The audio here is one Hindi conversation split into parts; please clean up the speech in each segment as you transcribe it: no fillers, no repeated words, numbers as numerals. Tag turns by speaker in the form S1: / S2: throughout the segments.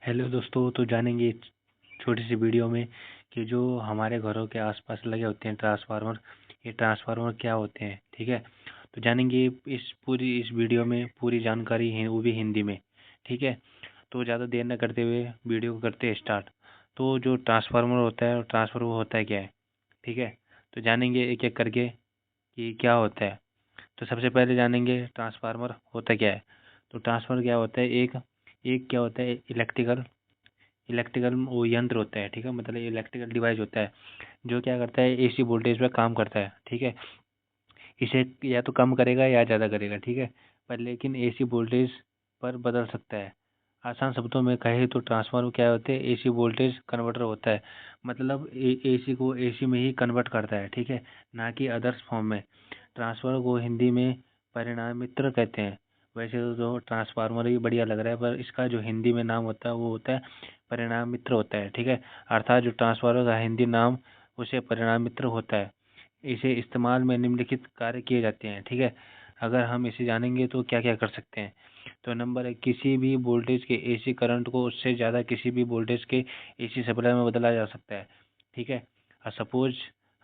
S1: हेलो दोस्तों, तो जानेंगे इस छोटी सी वीडियो में कि जो हमारे घरों के आसपास लगे होते हैं ट्रांसफार्मर, ये ट्रांसफार्मर क्या होते हैं। ठीक है, तो जानेंगे इस वीडियो में पूरी जानकारी है, वो भी हिंदी में। ठीक है, तो ज़्यादा देर न करते हुए वीडियो को करते हैं स्टार्ट। तो जो ट्रांसफार्मर होता है, ट्रांसफार्मर वो होता है क्या है। ठीक है, तो जानेंगे एक एक करके कि क्या होता है। तो सबसे पहले जानेंगे ट्रांसफार्मर होता क्या है। तो ट्रांसफार्मर क्या होता है, एक एक क्या होता है, इलेक्ट्रिकल इलेक्ट्रिकल वो यंत्र होता है। ठीक है, मतलब इलेक्ट्रिकल डिवाइस होता है जो क्या करता है, एसी वोल्टेज पे काम करता है। ठीक है, इसे या तो कम करेगा या ज़्यादा करेगा। ठीक है, पर लेकिन एसी वोल्टेज पर बदल सकता है। आसान शब्दों में कहे तो ट्रांसफार्मर क्या होते हैं, एसी वोल्टेज कन्वर्टर होता है। मतलब एसी को एसी में ही कन्वर्ट करता है। ठीक है, ना कि अदर्स फॉर्म में। ट्रांसफार्मर को हिंदी में परिणामित्र कहते हैं। वैसे तो ट्रांसफार्मर ही बढ़िया लग रहा है, पर इसका जो हिंदी में नाम होता है वो होता है परिणामित्र होता है। ठीक है, अर्थात जो ट्रांसफार्मर का हिंदी नाम उसे परिणामित्र होता है। इसे इस्तेमाल में निम्नलिखित कार्य किए जाते हैं। ठीक है, अगर हम इसे जानेंगे तो क्या क्या कर सकते हैं। तो नंबर एक, किसी भी वोल्टेज के एसी करंट को उससे ज़्यादा किसी भी वोल्टेज के एसी सप्लाई में बदला जा सकता है। ठीक है, और सपोज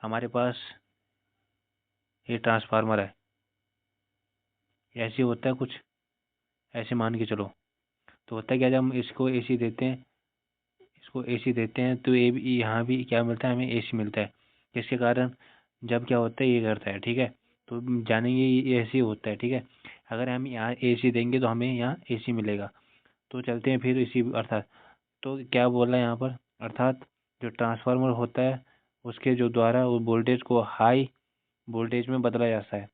S1: हमारे पास ये ट्रांसफार्मर है, ऐसे होता है कुछ, ऐसे मान के चलो। तो होता है क्या, जब हम इसको एसी देते हैं तो ये भी यहाँ भी क्या मिलता है, हमें एसी मिलता है। जिसके कारण जब क्या होता है, ये करता है। ठीक है, तो जानेंगे ये ऐसे होता है। ठीक है, अगर हम यहाँ एसी देंगे तो हमें यहाँ एसी मिलेगा। तो चलते हैं फिर इसी अर्थात, तो क्या बोल रहा है यहाँ पर, अर्थात जो ट्रांसफार्मर होता है उसके जो द्वारा वो वोल्टेज को हाई वोल्टेज में बदला जाता है।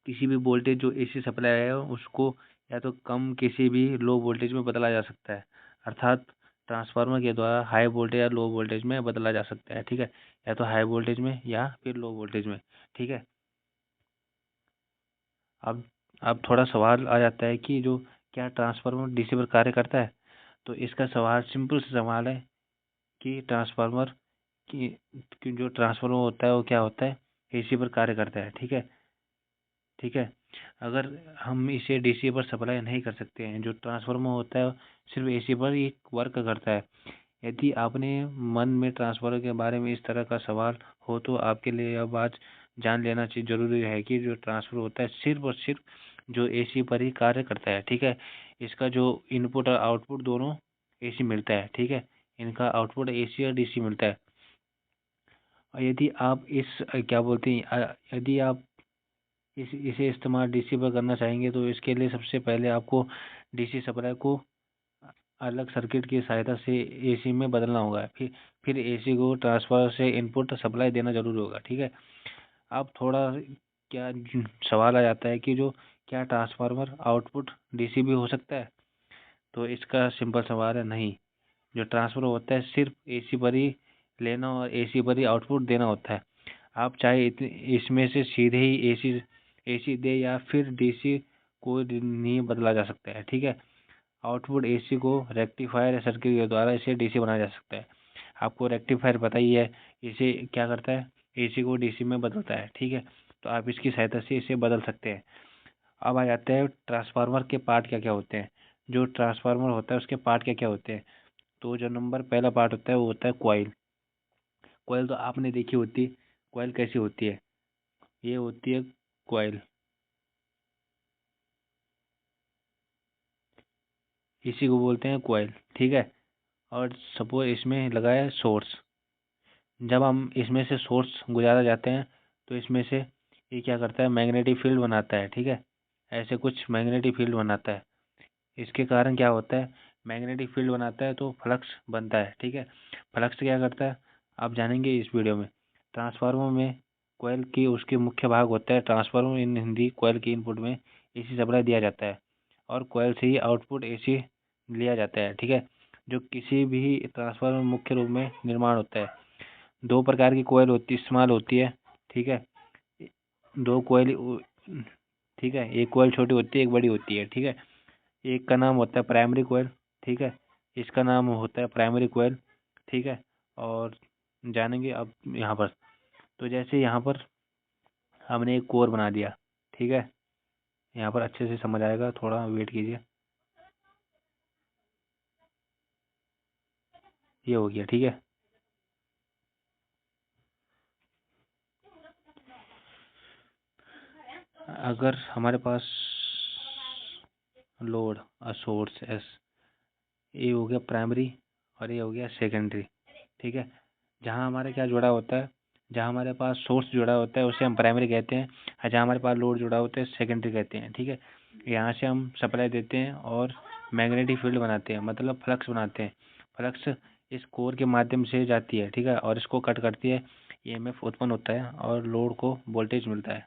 S1: किसी भी वोल्टेज जो एसी सप्लाई है उसको या तो कम किसी भी लो वोल्टेज में बदला जा सकता है। अर्थात ट्रांसफार्मर के द्वारा हाई वोल्टेज या लो वोल्टेज में बदला जा सकता है। ठीक है, या तो हाई वोल्टेज में या फिर लो वोल्टेज में। ठीक है, अब अब थोड़ा सवाल आ जाता है कि जो क्या ट्रांसफार्मर डीसी पर कार्य करता है। तो इसका सवाल सिंपल सा सवाल है कि ट्रांसफार्मर की जो ट्रांसफार्मर होता है वो क्या होता है, एसी पर कार्य करता है। ठीक है, ठीक है, अगर हम इसे डीसी पर सप्लाई नहीं कर सकते हैं, जो ट्रांसफार्मर होता है सिर्फ एसी पर ही वर्क करता है। यदि आपने मन में ट्रांसफार्मर के बारे में इस तरह का सवाल हो तो आपके लिए यह बात जान लेना चाहिए जरूरी है कि जो ट्रांसफर होता है सिर्फ और सिर्फ जो एसी पर ही कार्य करता है। ठीक है, इसका जो इनपुट और आउटपुट दोनों एसी मिलता है। ठीक है, इनका आउटपुट एसी और डीसी मिलता है। और यदि आप क्या बोलते हैं, यदि आप इसे इस्तेमाल डीसी पर करना चाहेंगे तो इसके लिए सबसे पहले आपको डीसी सप्लाई को अलग सर्किट की सहायता से एसी में बदलना होगा। फिर एसी को ट्रांसफर से इनपुट सप्लाई देना जरूरी होगा। ठीक है, अब थोड़ा क्या सवाल आ जाता है कि जो क्या ट्रांसफार्मर आउटपुट डीसी भी हो सकता है। तो इसका सिंपल सवाल है नहीं। जो ट्रांसफर होता है सिर्फ एसी पर ही लेना और एसी पर ही आउटपुट देना होता है। आप चाहे इसमें से सीधे ही एसी एसी दे या फिर डीसी को नहीं बदला जा सकता है। ठीक है, आउटपुट एसी को रेक्टिफायर या सर्किट के द्वारा इसे डीसी बनाया जा सकता है। आपको रेक्टिफायर पता ही है, इसे क्या करता है, एसी को डीसी में बदलता है। ठीक है, तो आप इसकी सहायता से इसे बदल सकते हैं। अब आ जाते हैं ट्रांसफार्मर के पार्ट क्या क्या होते हैं। जो ट्रांसफार्मर होता है उसके पार्ट क्या क्या होते हैं। तो जो नंबर पहला पार्ट होता है वो होता है कॉइल। कॉइल तो आपने देखी होती है, कॉइल कैसी होती है, ये होती है कॉइल, इसी को बोलते हैं कॉइल। ठीक है, और सपोज इसमें लगा है सोर्स। जब हम इसमें से सोर्स गुजारा जाते हैं तो इसमें से ये क्या करता है, मैग्नेटिक फील्ड बनाता है। ठीक है, ऐसे कुछ मैग्नेटिक फील्ड बनाता है। इसके कारण क्या होता है, मैग्नेटिक फील्ड बनाता है तो फ्लक्स बनता है। ठीक है, फ्लक्स क्या करता है आप जानेंगे इस वीडियो में। ट्रांसफार्मर में कॉइल की उसके मुख्य भाग होता है ट्रांसफार्मर, इन हिंदी कॉइल की इनपुट में एसी सप्लाई दिया जाता है और कॉइल से ही आउटपुट एसी लिया जाता है। ठीक है, जो किसी भी ट्रांसफार्मर मुख्य रूप में निर्माण होता है। दो प्रकार की कोयल इस्तेमाल होती है। ठीक है, दो कोयल, ठीक है, एक कोयल छोटी होती है, एक बड़ी होती है। ठीक है, एक का नाम होता है प्राइमरी कोयल। ठीक है, इसका नाम होता है प्राइमरी कोयल। ठीक है, और जानेंगे अब यहाँ पर। तो जैसे यहाँ पर हमने एक कोर बना दिया। ठीक है, यहाँ पर अच्छे से समझ आएगा, थोड़ा वेट कीजिए। ये हो गया, ठीक है। अगर हमारे पास लोड सोर्स एस, ये हो गया प्राइमरी और ये हो गया सेकेंडरी, ठीक है। जहाँ हमारे क्या जुड़ा होता है, जहाँ हमारे पास सोर्स जुड़ा होता है उसे हम प्राइमरी कहते हैं, और जहाँ हमारे पास लोड जुड़ा होता है सेकेंडरी कहते हैं, ठीक है। यहाँ से हम सप्लाई देते हैं और मैग्नेटिक फील्ड बनाते हैं, मतलब फ्लक्स बनाते हैं। फ्लक्स इस कोर के माध्यम से जाती है, ठीक है, और इसको कट करती है, ईएमएफ उत्पन्न होता है और लोड को वोल्टेज मिलता है।